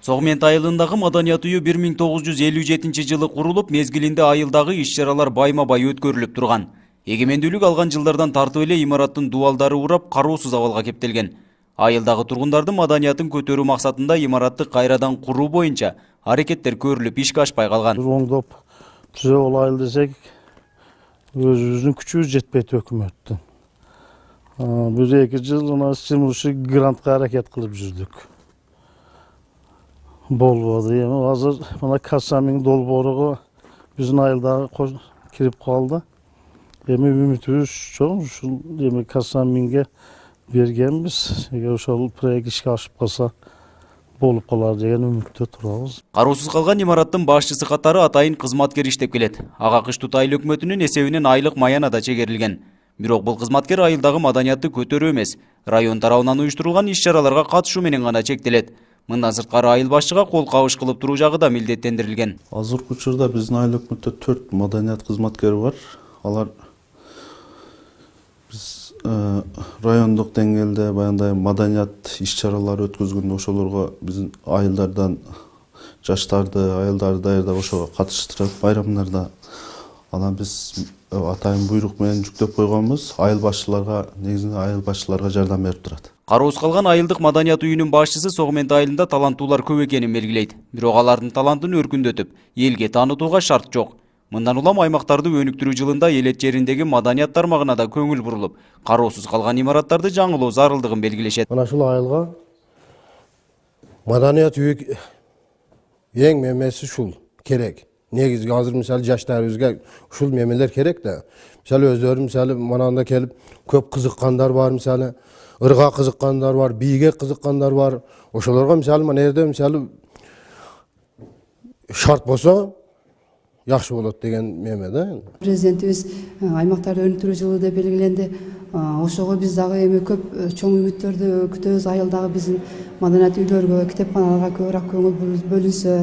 Согмент айылындагы маданият үйү 1957 жылы курулуп, мезгилинде айылдагы иш-чаралар байма-бай өткөрүлүп турган. Эгемендүүлүк алган жылдардан тартып эле имараттын дубалдары урап, кароосуз абалга кептелген. Айылдагы тургундардын маданиятын көтөрүү максатында имаратты кайрадан куруу боюнча аракеттер көрүлүп, ишке ашпай калган. Оңдоп түзө алайлы десек, өзүбүздүн күчүбүз жетпейт өкмөттүн. Бир 2 жыл ушу грантка аракет кылып жүрдүк. Болбоду. Эми азыр мына кассамин долбоору биздин айылдагы кирип калды. Эми үмүтүбүз чоң, ушул эми кассаминге бергенбиз. Эгер ошол проект ишке ашып калса болуп калар деген үмүттө турабыз. Кароосуз калган имараттын башчысы катары атайын кызматкер иштеп келет. Ага Кыштуу айыл өкмөтүнүн эсебинен айлык маяна да чегерилген. Бирок бул кызматкер айылдагы маданиятты көтөрүү эмес, район тарабынан уюштурулган иш-чараларга катышуу менен гана чектелет. Мындан сырткары айыл башчыга кол кабыш кылып туруу жагы да милдеттендирилген. Азыркы учурда биздин айыл өкмөттө 4 маданият кызматкери бар. Алар биз райондук деңгээлде баягындай маданият иш-чаралары өткөзгөндө ошолорго биздин айылдардан жаштарды, айылдарды даярдап ошого катыштырып, байрамдарда анан биз атайын буйрук менен жүктөп койгонбуз. Айыл башчыларга, негизинен айыл башчыларга жардам берип турат. Кароосуз калган айылдык маданият үйүнүн башчысы Согмент айылында таланттуулар көп экенин белгилейт. Бирок алардын талантын өркүндөтүп, элге таанытууга шарт жок. Мындан улам аймактарды өнүктүрүү жылында элет жериндеги маданият тармагына да көңүл бурулуп, кароосуз калган имараттарды жаңылоо зарылдыгын белгилешет. Мына ушул айылга маданият үйү эң мемеси ушул керек. Негизги азыр мисалы жаштарыбызга ушул мемелер керек да. Мисалы өздөрү мисалы мананда келип көп кызыккандар бар, мисалы ырга кызыккандар бар, бийге кызыккандар бар. Ошолорго мисалы мына жерде мисалы шарт болсо жакшы болот деген меме да. Президентибиз аймактарды өнүктүрүү жылы деп белгиленди. Ошого биз дагы эми көп чоң үмүттөрдү күтөбүз. Айылдагы биздин маданият үйлөргө, китепканаларга көбүрөөк көңүл бөлүнсө,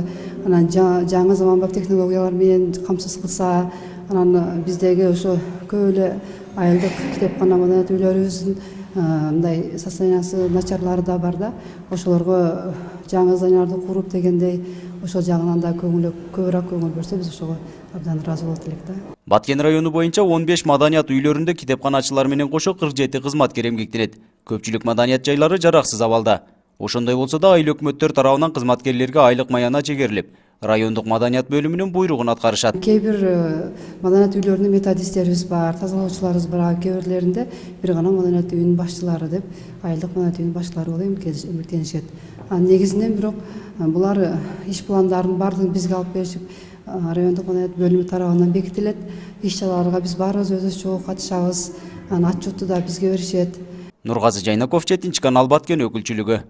анан жаңы заманбап технологиялар менен камсыз кылса, анан биздеги ошо көп эле айылдык китепкана маданият үйлөрүбүздүн мындай состояниясы начарлары да бар да. Ошолорго жаңы зданияларды куруп дегендей, ошол жагынан да көбүрөөк көңүл берсе, биз ошого абдан ыраазы болот элек да. Баткен району боюнча 15 маданият үйлөрүндө китепканачылар менен кошо 47 кызматкер эмгектенет. Көпчүлүк маданият жайлары жараксыз абалда. Ошондой болсо да айыл өкмөттөр тарабынан кызматкерлерге айлык маяна чегерилип, райондук маданият бөлүмүнүн буйругун аткарышат. Кээ бир маданият үйлөрүндө методисттерибиз бар, тазалоочуларыбыз бар, кээ бирлеринде бир гана маданият үйүнүн башчылары деп, айылдык маданият үйүнүн башчылары болуп эмгектенишет. Негизинен бирок булар иш пландарын бардыгын бизге алып беришип, райондук маданият бөлүмү тарабынан бекитилет. Иш-чараларга биз баарыбыз өзүбүз чогуу катышабыз, отчетту да бизге беришет. Нургазы Жайнаков, Четинчи канал, Баткен өкүлчүлүгү.